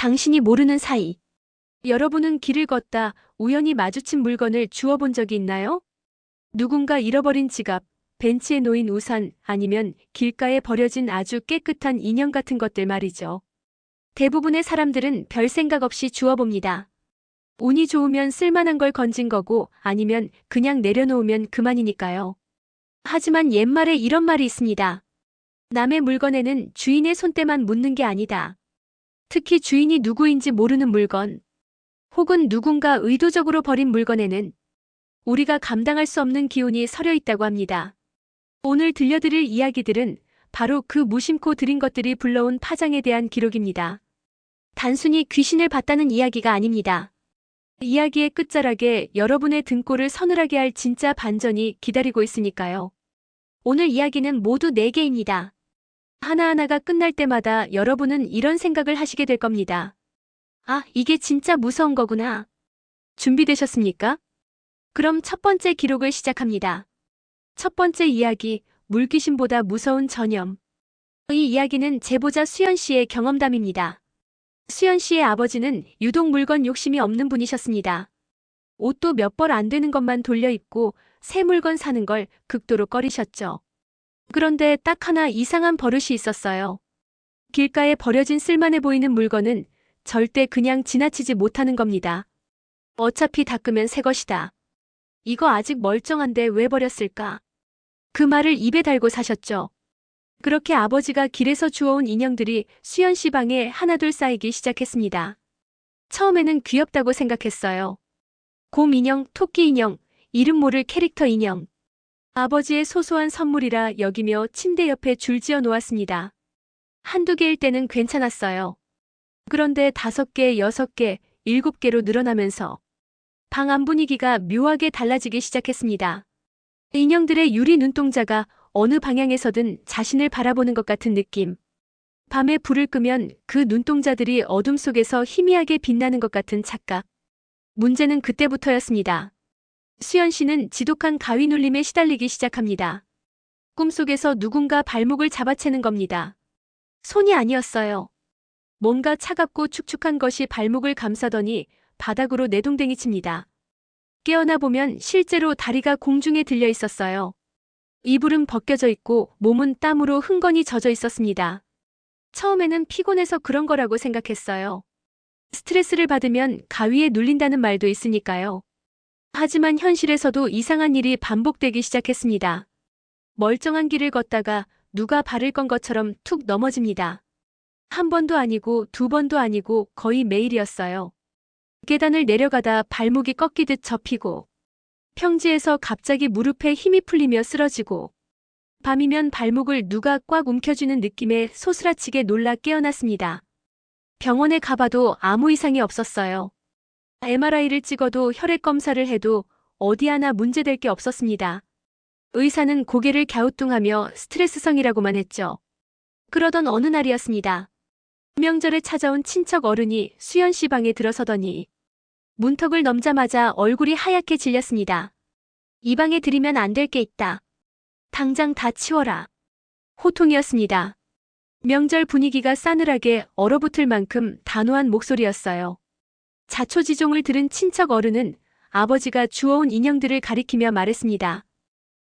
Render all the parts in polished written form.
당신이 모르는 사이. 여러분은 길을 걷다 우연히 마주친 물건을 주워본 적이 있나요? 누군가 잃어버린 지갑, 벤치에 놓인 우산, 아니면 길가에 버려진 아주 깨끗한 인형 같은 것들 말이죠. 대부분의 사람들은 별 생각 없이 주워봅니다. 운이 좋으면 쓸만한 걸 건진 거고 아니면 그냥 내려놓으면 그만이니까요. 하지만 옛말에 이런 말이 있습니다. 남의 물건에는 주인의 손때만 묻는 게 아니다. 특히 주인이 누구인지 모르는 물건, 혹은 누군가 의도적으로 버린 물건에는 우리가 감당할 수 없는 기운이 서려 있다고 합니다. 오늘 들려드릴 이야기들은 바로 그 무심코 들인 것들이 불러온 파장에 대한 기록입니다. 단순히 귀신을 봤다는 이야기가 아닙니다. 이야기의 끝자락에 여러분의 등골을 서늘하게 할 진짜 반전이 기다리고 있으니까요. 오늘 이야기는 모두 4개입니다. 하나하나가 끝날 때마다 여러분은 이런 생각을 하시게 될 겁니다. 아, 이게 진짜 무서운 거구나. 준비되셨습니까? 그럼 첫 번째 기록을 시작합니다. 첫 번째 이야기, 물귀신보다 무서운 전염. 이 이야기는 제보자 수연 씨의 경험담입니다. 수연 씨의 아버지는 유독 물건 욕심이 없는 분이셨습니다. 옷도 몇 벌 안 되는 것만 돌려 입고 새 물건 사는 걸 극도로 꺼리셨죠. 그런데 딱 하나 이상한 버릇이 있었어요. 길가에 버려진 쓸만해 보이는 물건은 절대 그냥 지나치지 못하는 겁니다. 어차피 닦으면 새 것이다. 이거 아직 멀쩡한데 왜 버렸을까? 그 말을 입에 달고 사셨죠. 그렇게 아버지가 길에서 주워온 인형들이 수연 씨 방에 하나둘 쌓이기 시작했습니다. 처음에는 귀엽다고 생각했어요. 곰 인형, 토끼 인형, 이름 모를 캐릭터 인형. 아버지의 소소한 선물이라 여기며 침대 옆에 줄지어 놓았습니다. 한두 개일 때는 괜찮았어요. 그런데 5개, 6개, 7개로 늘어나면서 방 안 분위기가 묘하게 달라지기 시작했습니다. 인형들의 유리 눈동자가 어느 방향에서든 자신을 바라보는 것 같은 느낌. 밤에 불을 끄면 그 눈동자들이 어둠 속에서 희미하게 빛나는 것 같은 착각. 문제는 그때부터였습니다. 수연 씨는 지독한 가위 눌림에 시달리기 시작합니다. 꿈속에서 누군가 발목을 잡아채는 겁니다. 손이 아니었어요. 뭔가 차갑고 축축한 것이 발목을 감싸더니 바닥으로 내동댕이 칩니다. 깨어나 보면 실제로 다리가 공중에 들려 있었어요. 이불은 벗겨져 있고 몸은 땀으로 흥건히 젖어 있었습니다. 처음에는 피곤해서 그런 거라고 생각했어요. 스트레스를 받으면 가위에 눌린다는 말도 있으니까요. 하지만 현실에서도 이상한 일이 반복되기 시작했습니다. 멀쩡한 길을 걷다가 누가 발을 건 것처럼 툭 넘어집니다. 한 번도 아니고 2번도 아니고 거의 매일이었어요. 계단을 내려가다 발목이 꺾이듯 접히고 평지에서 갑자기 무릎에 힘이 풀리며 쓰러지고 밤이면 발목을 누가 꽉 움켜쥐는 느낌에 소스라치게 놀라 깨어났습니다. 병원에 가봐도 아무 이상이 없었어요. MRI를 찍어도 혈액 검사를 해도 어디 하나 문제될 게 없었습니다. 의사는 고개를 갸우뚱하며 스트레스성이라고만 했죠. 그러던 어느 날이었습니다. 명절에 찾아온 친척 어른이 수연 씨 방에 들어서더니 문턱을 넘자마자 얼굴이 하얗게 질렸습니다. 이 방에 들이면 안 될 게 있다. 당장 다 치워라. 호통이었습니다. 명절 분위기가 싸늘하게 얼어붙을 만큼 단호한 목소리였어요. 자초지종을 들은 친척 어른은 아버지가 주워온 인형들을 가리키며 말했습니다.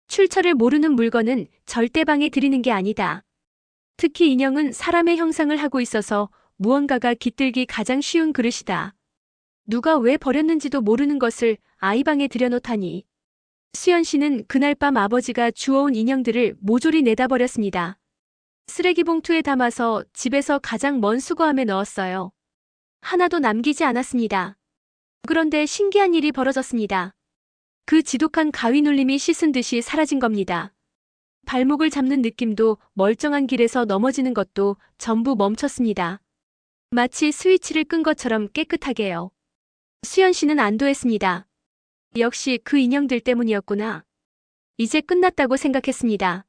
출처를 모르는 물건은 절대 방에 들이는 게 아니다. 특히 인형은 사람의 형상을 하고 있어서 무언가가 깃들기 가장 쉬운 그릇이다. 누가 왜 버렸는지도 모르는 것을 아이 방에 들여놓다니. 수연 씨는 그날 밤 아버지가 주워온 인형들을 모조리 내다버렸습니다. 쓰레기 봉투에 담아서 집에서 가장 먼 수거함에 넣었어요. 하나도 남기지 않았습니다. 그런데 신기한 일이 벌어졌습니다. 그 지독한 가위 눌림이 씻은 듯이 사라진 겁니다. 발목을 잡는 느낌도 멀쩡한 길에서 넘어지는 것도 전부 멈췄습니다. 마치 스위치를 끈 것처럼 깨끗하게요. 수연 씨는 안도했습니다. 역시 그 인형들 때문이었구나. 이제 끝났다고 생각했습니다.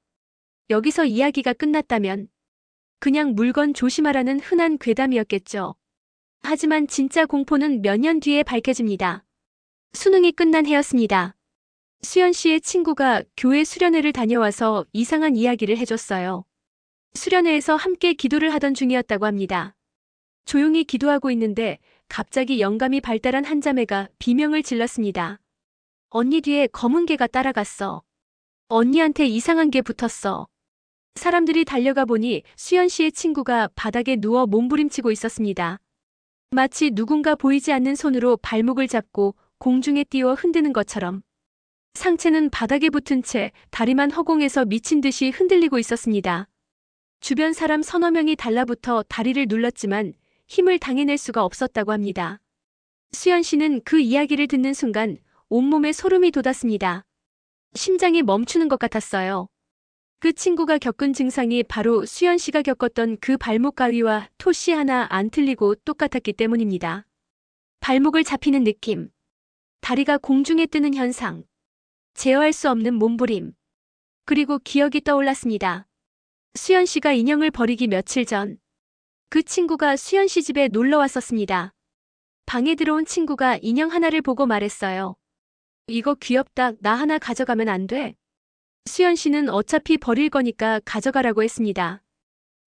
여기서 이야기가 끝났다면 그냥 물건 조심하라는 흔한 괴담이었겠죠. 하지만 진짜 공포는 몇 년 뒤에 밝혀집니다. 수능이 끝난 해였습니다. 수연 씨의 친구가 교회 수련회를 다녀와서 이상한 이야기를 해줬어요. 수련회에서 함께 기도를 하던 중이었다고 합니다. 조용히 기도하고 있는데 갑자기 영감이 발달한 한 자매가 비명을 질렀습니다. 언니 뒤에 검은 개가 따라갔어. 언니한테 이상한 게 붙었어. 사람들이 달려가 보니 수연 씨의 친구가 바닥에 누워 몸부림치고 있었습니다. 마치 누군가 보이지 않는 손으로 발목을 잡고 공중에 띄워 흔드는 것처럼. 상체는 바닥에 붙은 채 다리만 허공에서 미친 듯이 흔들리고 있었습니다. 주변 사람 서너 명이 달라붙어 다리를 눌렀지만 힘을 당해낼 수가 없었다고 합니다. 수연 씨는 그 이야기를 듣는 순간 온몸에 소름이 돋았습니다. 심장이 멈추는 것 같았어요. 그 친구가 겪은 증상이 바로 수연 씨가 겪었던 그 발목 가위와 토씨 하나 안 틀리고 똑같았기 때문입니다. 발목을 잡히는 느낌, 다리가 공중에 뜨는 현상, 제어할 수 없는 몸부림, 그리고 기억이 떠올랐습니다. 수연 씨가 인형을 버리기 며칠 전, 그 친구가 수연 씨 집에 놀러 왔었습니다. 방에 들어온 친구가 인형 하나를 보고 말했어요. 이거 귀엽다. 나 하나 가져가면 안 돼? 수연 씨는 어차피 버릴 거니까 가져가라고 했습니다.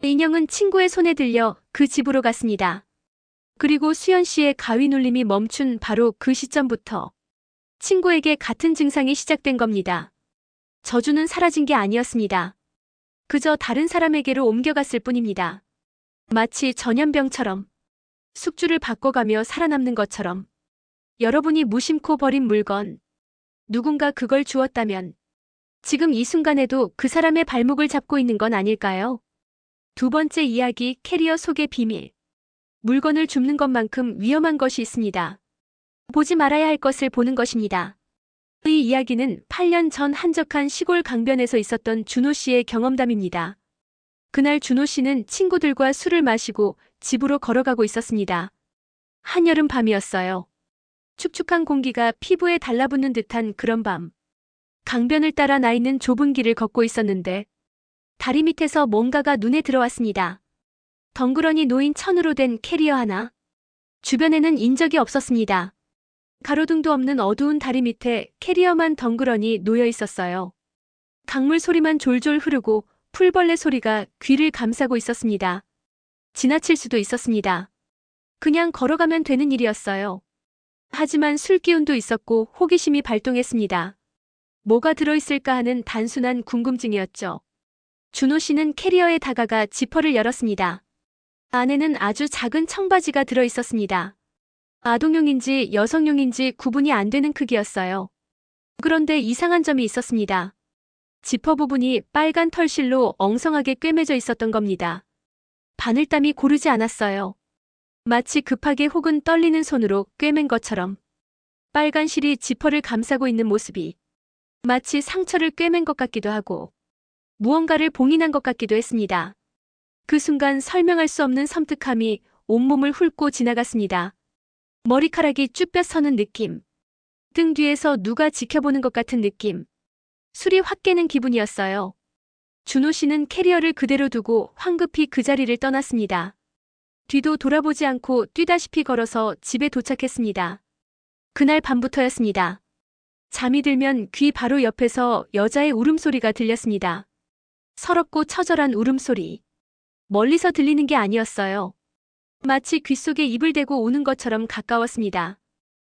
인형은 친구의 손에 들려 그 집으로 갔습니다. 그리고 수연 씨의 가위 눌림이 멈춘 바로 그 시점부터 친구에게 같은 증상이 시작된 겁니다. 저주는 사라진 게 아니었습니다. 그저 다른 사람에게로 옮겨갔을 뿐입니다. 마치 전염병처럼, 숙주를 바꿔가며 살아남는 것처럼. 여러분이 무심코 버린 물건, 누군가 그걸 주었다면 지금 이 순간에도 그 사람의 발목을 잡고 있는 건 아닐까요? 두 번째 이야기, 캐리어 속의 비밀. 물건을 줍는 것만큼 위험한 것이 있습니다. 보지 말아야 할 것을 보는 것입니다. 이 이야기는 8년 전 한적한 시골 강변에서 있었던 준호 씨의 경험담입니다. 그날 준호 씨는 친구들과 술을 마시고 집으로 걸어가고 있었습니다. 한여름 밤이었어요. 축축한 공기가 피부에 달라붙는 듯한 그런 밤. 강변을 따라 나 있는 좁은 길을 걷고 있었는데 다리 밑에서 뭔가가 눈에 들어왔습니다. 덩그러니 놓인 천으로 된 캐리어 하나. 주변에는 인적이 없었습니다. 가로등도 없는 어두운 다리 밑에 캐리어만 덩그러니 놓여 있었어요. 강물 소리만 졸졸 흐르고 풀벌레 소리가 귀를 감싸고 있었습니다. 지나칠 수도 있었습니다. 그냥 걸어가면 되는 일이었어요. 하지만 술기운도 있었고 호기심이 발동했습니다. 뭐가 들어있을까 하는 단순한 궁금증이었죠. 준호 씨는 캐리어에 다가가 지퍼를 열었습니다. 안에는 아주 작은 청바지가 들어있었습니다. 아동용인지 여성용인지 구분이 안 되는 크기였어요. 그런데 이상한 점이 있었습니다. 지퍼 부분이 빨간 털실로 엉성하게 꿰매져 있었던 겁니다. 바늘땀이 고르지 않았어요. 마치 급하게 혹은 떨리는 손으로 꿰맨 것처럼. 빨간 실이 지퍼를 감싸고 있는 모습이 마치 상처를 꿰맨 것 같기도 하고 무언가를 봉인한 것 같기도 했습니다. 그 순간 설명할 수 없는 섬뜩함이 온몸을 훑고 지나갔습니다. 머리카락이 쭈뼛 서는 느낌. 등 뒤에서 누가 지켜보는 것 같은 느낌. 술이 확 깨는 기분이었어요. 준호 씨는 캐리어를 그대로 두고 황급히 그 자리를 떠났습니다. 뒤도 돌아보지 않고 뛰다시피 걸어서 집에 도착했습니다. 그날 밤부터였습니다. 잠이 들면 귀 바로 옆에서 여자의 울음소리가 들렸습니다. 서럽고 처절한 울음소리. 멀리서 들리는 게 아니었어요. 마치 귓속에 입을 대고 우는 것처럼 가까웠습니다.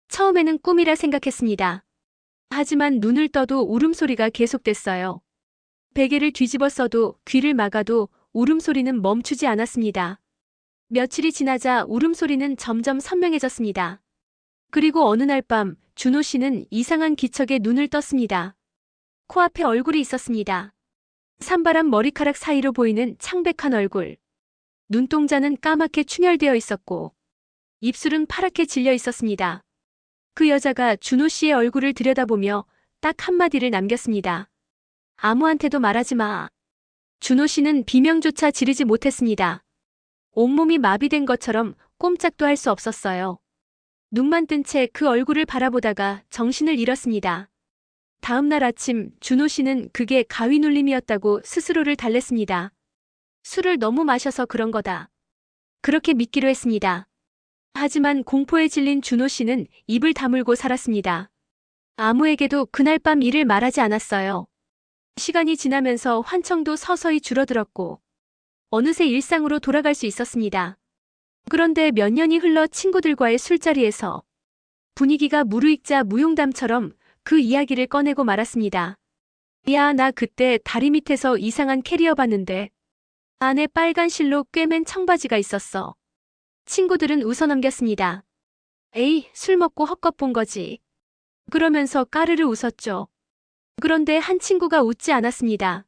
처음에는 꿈이라 생각했습니다. 하지만 눈을 떠도 울음소리가 계속됐어요. 베개를 뒤집어 써도 귀를 막아도 울음소리는 멈추지 않았습니다. 며칠이 지나자 울음소리는 점점 선명해졌습니다. 그리고 어느 날 밤 준호 씨는 이상한 기척에 눈을 떴습니다. 코앞에 얼굴이 있었습니다. 산발한 머리카락 사이로 보이는 창백한 얼굴. 눈동자는 까맣게 충혈되어 있었고 입술은 파랗게 질려 있었습니다. 그 여자가 준호 씨의 얼굴을 들여다보며 딱 한마디를 남겼습니다. 아무한테도 말하지 마. 준호 씨는 비명조차 지르지 못했습니다. 온몸이 마비된 것처럼 꼼짝도 할 수 없었어요. 눈만 뜬 채 그 얼굴을 바라보다가 정신을 잃었습니다. 다음 날 아침 준호 씨는 그게 가위 눌림이었다고 스스로를 달랬습니다. 술을 너무 마셔서 그런 거다. 그렇게 믿기로 했습니다. 하지만 공포에 질린 준호 씨는 입을 다물고 살았습니다. 아무에게도 그날 밤 일을 말하지 않았어요. 시간이 지나면서 환청도 서서히 줄어들었고 어느새 일상으로 돌아갈 수 있었습니다. 그런데 몇 년이 흘러 친구들과의 술자리에서 분위기가 무르익자 무용담처럼 그 이야기를 꺼내고 말았습니다. 야, 나 그때 다리 밑에서 이상한 캐리어 봤는데 안에 빨간 실로 꿰맨 청바지가 있었어. 친구들은 웃어넘겼습니다. 에이, 술 먹고 헛것 본 거지. 그러면서 까르르 웃었죠. 그런데 한 친구가 웃지 않았습니다.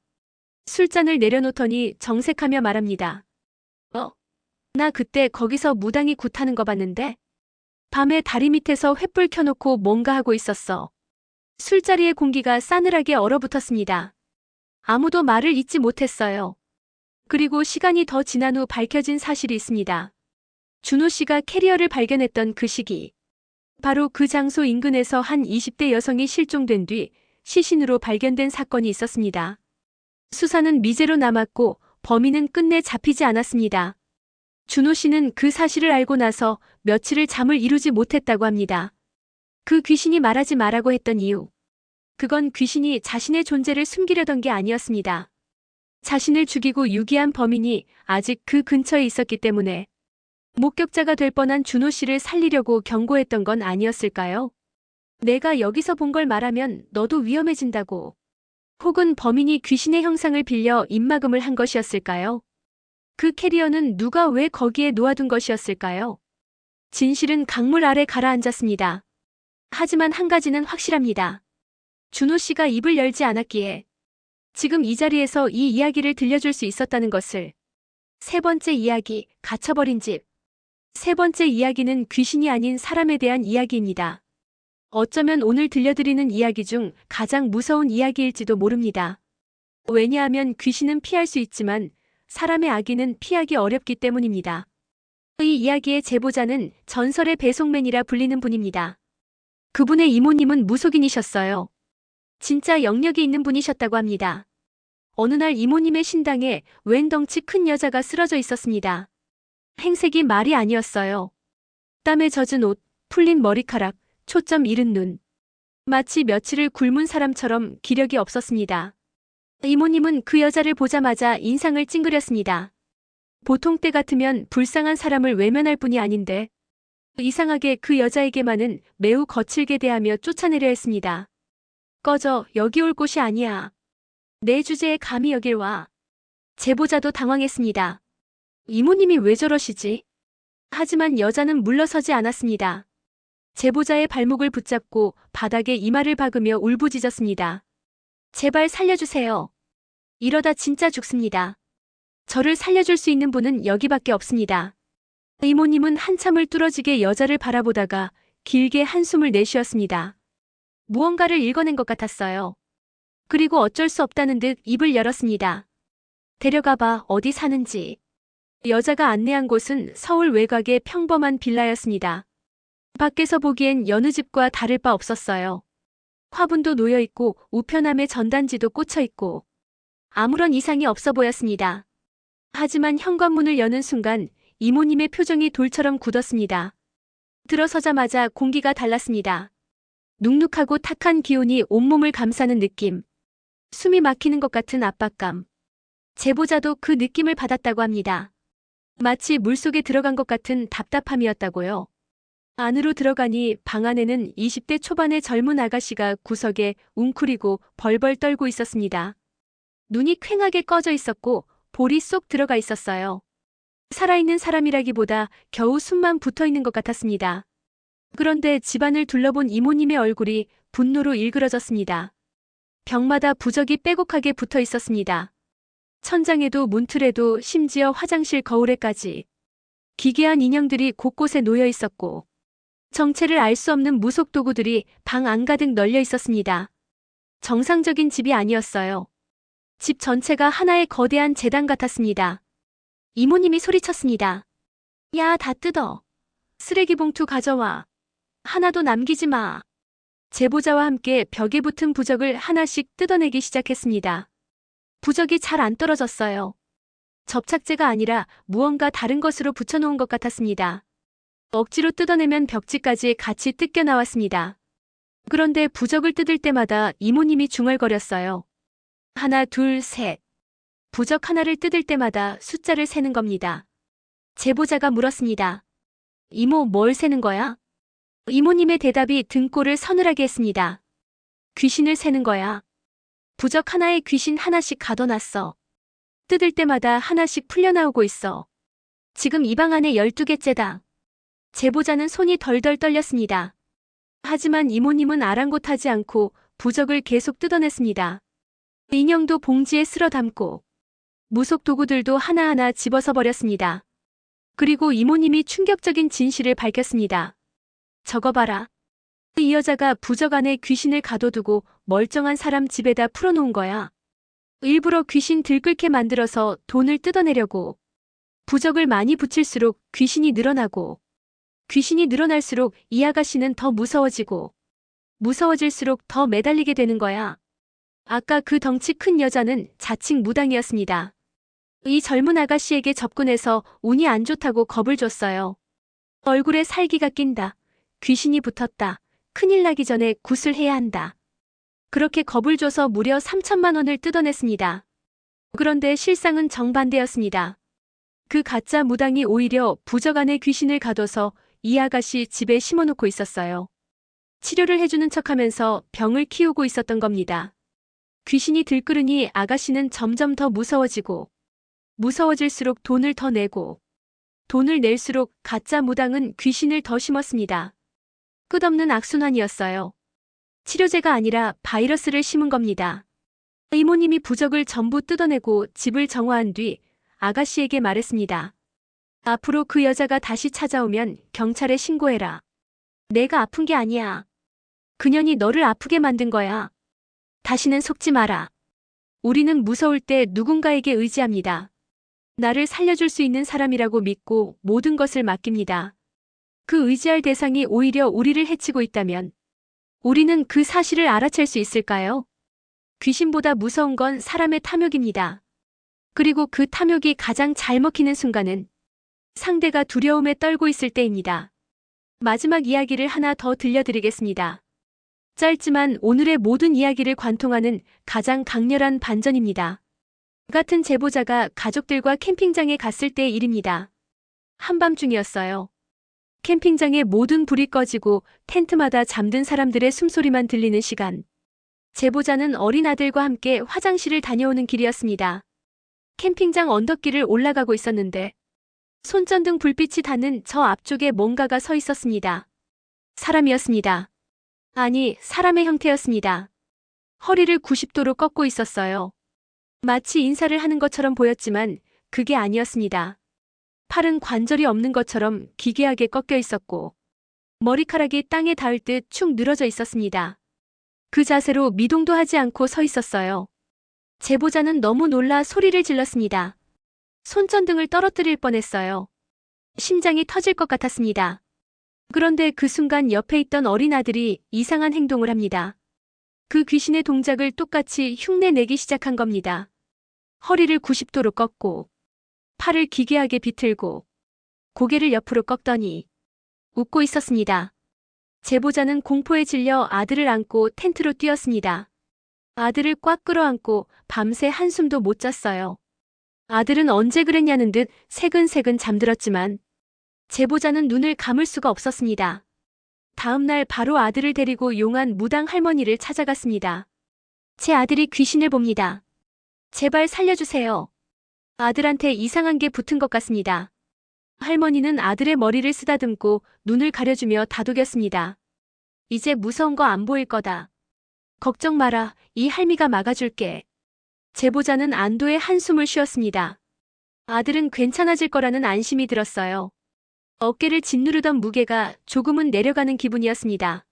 술잔을 내려놓더니 정색하며 말합니다. 나 그때 거기서 무당이 굿하는 거 봤는데 밤에 다리 밑에서 횃불 켜놓고 뭔가 하고 있었어. 술자리의 공기가 싸늘하게 얼어붙었습니다. 아무도 말을 잇지 못했어요. 그리고 시간이 더 지난 후 밝혀진 사실이 있습니다. 준호 씨가 캐리어를 발견했던 그 시기. 바로 그 장소 인근에서 한 20대 여성이 실종된 뒤 시신으로 발견된 사건이 있었습니다. 수사는 미제로 남았고 범인은 끝내 잡히지 않았습니다. 준호 씨는 그 사실을 알고 나서 며칠을 잠을 이루지 못했다고 합니다. 그 귀신이 말하지 말라고 했던 이유. 그건 귀신이 자신의 존재를 숨기려던 게 아니었습니다. 자신을 죽이고 유기한 범인이 아직 그 근처에 있었기 때문에 목격자가 될 뻔한 준호 씨를 살리려고 경고했던 건 아니었을까요? 내가 여기서 본 걸 말하면 너도 위험해진다고. 혹은 범인이 귀신의 형상을 빌려 입막음을 한 것이었을까요? 그 캐리어는 누가 왜 거기에 놓아둔 것이었을까요? 진실은 강물 아래 가라앉았습니다. 하지만 한 가지는 확실합니다. 준호 씨가 입을 열지 않았기에 지금 이 자리에서 이 이야기를 들려줄 수 있었다는 것을. 세 번째 이야기, 갇혀버린 집. 세 번째 이야기는 귀신이 아닌 사람에 대한 이야기입니다. 어쩌면 오늘 들려드리는 이야기 중 가장 무서운 이야기일지도 모릅니다. 왜냐하면 귀신은 피할 수 있지만 사람의 악의는 피하기 어렵기 때문입니다. 이 이야기의 제보자는 전설의 배송맨이라 불리는 분입니다. 그분의 이모님은 무속인이셨어요. 진짜 영역이 있는 분이셨다고 합니다. 어느 날 이모님의 신당에 웬 덩치 큰 여자가 쓰러져 있었습니다. 행색이 말이 아니었어요. 땀에 젖은 옷, 풀린 머리카락, 초점 잃은 눈. 마치 며칠을 굶은 사람처럼 기력이 없었습니다. 이모님은 그 여자를 보자마자 인상을 찡그렸습니다. 보통 때 같으면 불쌍한 사람을 외면할 뿐이 아닌데 이상하게 그 여자에게만은 매우 거칠게 대하며 쫓아내려 했습니다. 꺼져, 여기 올 곳이 아니야. 내 주제에 감히 여길 와. 제보자도 당황했습니다. 이모님이 왜 저러시지? 하지만 여자는 물러서지 않았습니다. 제보자의 발목을 붙잡고 바닥에 이마를 박으며 울부짖었습니다. 제발 살려주세요. 이러다 진짜 죽습니다. 저를 살려줄 수 있는 분은 여기밖에 없습니다. 이모님은 한참을 뚫어지게 여자를 바라보다가 길게 한숨을 내쉬었습니다. 무언가를 읽어낸 것 같았어요. 그리고 어쩔 수 없다는 듯 입을 열었습니다. 데려가봐, 어디 사는지. 여자가 안내한 곳은 서울 외곽의 평범한 빌라였습니다. 밖에서 보기엔 여느 집과 다를 바 없었어요. 화분도 놓여있고 우편함에 전단지도 꽂혀있고 아무런 이상이 없어 보였습니다. 하지만 현관문을 여는 순간 이모님의 표정이 돌처럼 굳었습니다. 들어서자마자 공기가 달랐습니다. 눅눅하고 탁한 기운이 온몸을 감싸는 느낌. 숨이 막히는 것 같은 압박감. 제보자도 그 느낌을 받았다고 합니다. 마치 물속에 들어간 것 같은 답답함이었다고요. 안으로 들어가니 방 안에는 20대 초반의 젊은 아가씨가 구석에 웅크리고 벌벌 떨고 있었습니다. 눈이 퀭하게 꺼져 있었고 볼이 쏙 들어가 있었어요. 살아있는 사람이라기보다 겨우 숨만 붙어있는 것 같았습니다. 그런데 집안을 둘러본 이모님의 얼굴이 분노로 일그러졌습니다. 벽마다 부적이 빼곡하게 붙어 있었습니다. 천장에도 문틀에도 심지어 화장실 거울에까지. 기괴한 인형들이 곳곳에 놓여 있었고 정체를 알 수 없는 무속 도구들이 방 안가득 널려 있었습니다. 정상적인 집이 아니었어요. 집 전체가 하나의 거대한 재단 같았습니다. 이모님이 소리쳤습니다. 야, 다 뜯어. 쓰레기 봉투 가져와. 하나도 남기지 마. 제보자와 함께 벽에 붙은 부적을 하나씩 뜯어내기 시작했습니다. 부적이 잘 안 떨어졌어요. 접착제가 아니라 무언가 다른 것으로 붙여놓은 것 같았습니다. 억지로 뜯어내면 벽지까지 같이 뜯겨 나왔습니다. 그런데 부적을 뜯을 때마다 이모님이 중얼거렸어요. 하나, 둘, 셋. 부적 하나를 뜯을 때마다 숫자를 세는 겁니다. 제보자가 물었습니다. 이모, 뭘 세는 거야? 이모님의 대답이 등골을 서늘하게 했습니다. 귀신을 세는 거야. 부적 하나에 귀신 하나씩 가둬놨어. 뜯을 때마다 하나씩 풀려나오고 있어. 지금 이 방 안에 12개째다. 제보자는 손이 덜덜 떨렸습니다. 하지만 이모님은 아랑곳하지 않고 부적을 계속 뜯어냈습니다. 인형도 봉지에 쓸어 담고 무속 도구들도 하나하나 집어서 버렸습니다. 그리고 이모님이 충격적인 진실을 밝혔습니다. 저거 봐라. 이 여자가 부적 안에 귀신을 가둬두고 멀쩡한 사람 집에다 풀어놓은 거야. 일부러 귀신 들끓게 만들어서 돈을 뜯어내려고. 부적을 많이 붙일수록 귀신이 늘어나고, 귀신이 늘어날수록 이 아가씨는 더 무서워지고, 무서워질수록 더 매달리게 되는 거야. 아까 그 덩치 큰 여자는 자칭 무당이었습니다. 이 젊은 아가씨에게 접근해서 운이 안 좋다고 겁을 줬어요. 얼굴에 살기가 낀다. 귀신이 붙었다. 큰일 나기 전에 굿을 해야 한다. 그렇게 겁을 줘서 무려 3천만 원을 뜯어냈습니다. 그런데 실상은 정반대였습니다. 그 가짜 무당이 오히려 부적 안에 귀신을 가둬서 이 아가씨 집에 심어놓고 있었어요. 치료를 해주는 척하면서 병을 키우고 있었던 겁니다. 귀신이 들끓으니 아가씨는 점점 더 무서워지고, 무서워질수록 돈을 더 내고, 돈을 낼수록 가짜 무당은 귀신을 더 심었습니다. 끝없는 악순환이었어요. 치료제가 아니라 바이러스를 심은 겁니다. 이모님이 부적을 전부 뜯어내고 집을 정화한 뒤 아가씨에게 말했습니다. 앞으로 그 여자가 다시 찾아오면 경찰에 신고해라. 내가 아픈 게 아니야. 그년이 너를 아프게 만든 거야. 다시는 속지 마라. 우리는 무서울 때 누군가에게 의지합니다. 나를 살려줄 수 있는 사람이라고 믿고 모든 것을 맡깁니다. 그 의지할 대상이 오히려 우리를 해치고 있다면 우리는 그 사실을 알아챌 수 있을까요? 귀신보다 무서운 건 사람의 탐욕입니다. 그리고 그 탐욕이 가장 잘 먹히는 순간은 상대가 두려움에 떨고 있을 때입니다. 마지막 이야기를 하나 더 들려드리겠습니다. 짧지만 오늘의 모든 이야기를 관통하는 가장 강렬한 반전입니다. 같은 제보자가 가족들과 캠핑장에 갔을 때의 일입니다. 한밤중이었어요. 캠핑장의 모든 불이 꺼지고 텐트마다 잠든 사람들의 숨소리만 들리는 시간. 제보자는 어린 아들과 함께 화장실을 다녀오는 길이었습니다. 캠핑장 언덕길을 올라가고 있었는데 손전등 불빛이 닿는 저 앞쪽에 뭔가가 서 있었습니다. 사람이었습니다. 아니, 사람의 형태였습니다. 허리를 90도로 꺾고 있었어요. 마치 인사를 하는 것처럼 보였지만 그게 아니었습니다. 팔은 관절이 없는 것처럼 기괴하게 꺾여 있었고 머리카락이 땅에 닿을 듯 축 늘어져 있었습니다. 그 자세로 미동도 하지 않고 서 있었어요. 제보자는 너무 놀라 소리를 질렀습니다. 손전등을 떨어뜨릴 뻔했어요. 심장이 터질 것 같았습니다. 그런데 그 순간 옆에 있던 어린 아들이 이상한 행동을 합니다. 그 귀신의 동작을 똑같이 흉내내기 시작한 겁니다. 허리를 90도로 꺾고 팔을 기괴하게 비틀고 고개를 옆으로 꺾더니 웃고 있었습니다. 제보자는 공포에 질려 아들을 안고 텐트로 뛰었습니다. 아들을 꽉 끌어안고 밤새 한숨도 못 잤어요. 아들은 언제 그랬냐는 듯 새근새근 잠들었지만 제보자는 눈을 감을 수가 없었습니다. 다음 날 바로 아들을 데리고 용한 무당 할머니를 찾아갔습니다. 제 아들이 귀신을 봅니다. 제발 살려주세요. 아들한테 이상한 게 붙은 것 같습니다. 할머니는 아들의 머리를 쓰다듬고 눈을 가려주며 다독였습니다. 이제 무서운 거 안 보일 거다. 걱정 마라. 이 할미가 막아줄게. 제보자는 안도의 한숨을 쉬었습니다. 아들은 괜찮아질 거라는 안심이 들었어요. 어깨를 짓누르던 무게가 조금은 내려가는 기분이었습니다.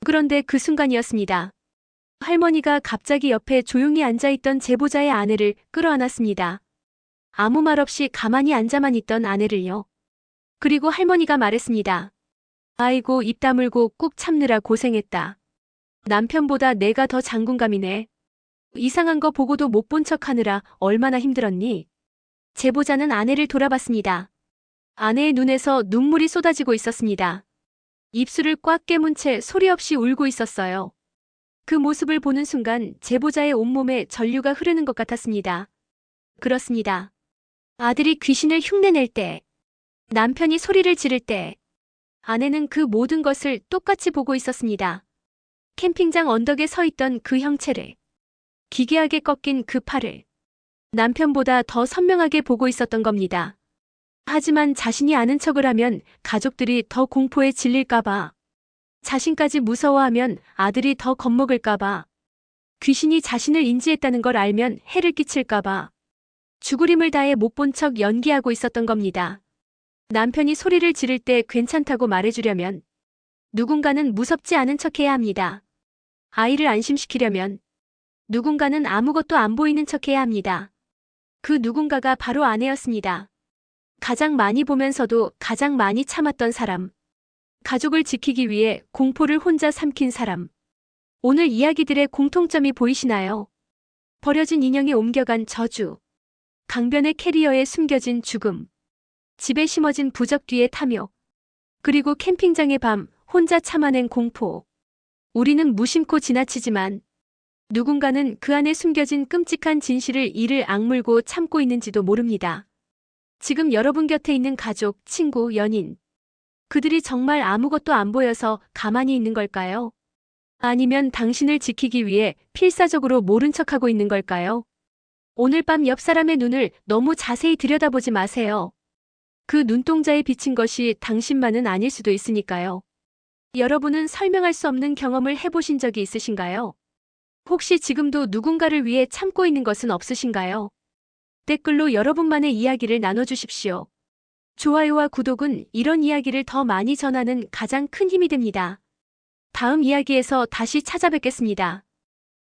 그런데 그 순간이었습니다. 할머니가 갑자기 옆에 조용히 앉아있던 제보자의 아내를 끌어안았습니다. 아무 말 없이 가만히 앉아만 있던 아내를요. 그리고 할머니가 말했습니다. 아이고, 입 다물고 꾹 참느라 고생했다. 남편보다 내가 더 장군감이네. 이상한 거 보고도 못 본 척하느라 얼마나 힘들었니? 제보자는 아내를 돌아봤습니다. 아내의 눈에서 눈물이 쏟아지고 있었습니다. 입술을 꽉 깨문 채 소리 없이 울고 있었어요. 그 모습을 보는 순간 제보자의 온몸에 전류가 흐르는 것 같았습니다. 그렇습니다. 아들이 귀신을 흉내낼 때 남편이 소리를 지를 때 아내는 그 모든 것을 똑같이 보고 있었습니다. 캠핑장 언덕에 서 있던 그 형체를, 기괴하게 꺾인 그 팔을 남편보다 더 선명하게 보고 있었던 겁니다. 하지만 자신이 아는 척을 하면 가족들이 더 공포에 질릴까봐, 자신까지 무서워하면 아들이 더 겁먹을까봐, 귀신이 자신을 인지했다는 걸 알면 해를 끼칠까봐 죽을 힘을 다해 못 본 척 연기하고 있었던 겁니다. 남편이 소리를 지를 때 괜찮다고 말해주려면 누군가는 무섭지 않은 척해야 합니다. 아이를 안심시키려면 누군가는 아무것도 안 보이는 척해야 합니다. 그 누군가가 바로 아내였습니다. 가장 많이 보면서도 가장 많이 참았던 사람. 가족을 지키기 위해 공포를 혼자 삼킨 사람. 오늘 이야기들의 공통점이 보이시나요? 버려진 인형에 옮겨간 저주. 강변의 캐리어에 숨겨진 죽음. 집에 심어진 부적 뒤의 탐욕. 그리고 캠핑장의 밤 혼자 참아낸 공포. 우리는 무심코 지나치지만 누군가는 그 안에 숨겨진 끔찍한 진실을 이를 악물고 참고 있는지도 모릅니다. 지금 여러분 곁에 있는 가족, 친구, 연인. 그들이 정말 아무것도 안 보여서 가만히 있는 걸까요? 아니면 당신을 지키기 위해 필사적으로 모른 척하고 있는 걸까요? 오늘 밤 옆 사람의 눈을 너무 자세히 들여다보지 마세요. 그 눈동자에 비친 것이 당신만은 아닐 수도 있으니까요. 여러분은 설명할 수 없는 경험을 해보신 적이 있으신가요? 혹시 지금도 누군가를 위해 참고 있는 것은 없으신가요? 댓글로 여러분만의 이야기를 나눠주십시오. 좋아요와 구독은 이런 이야기를 더 많이 전하는 가장 큰 힘이 됩니다. 다음 이야기에서 다시 찾아뵙겠습니다.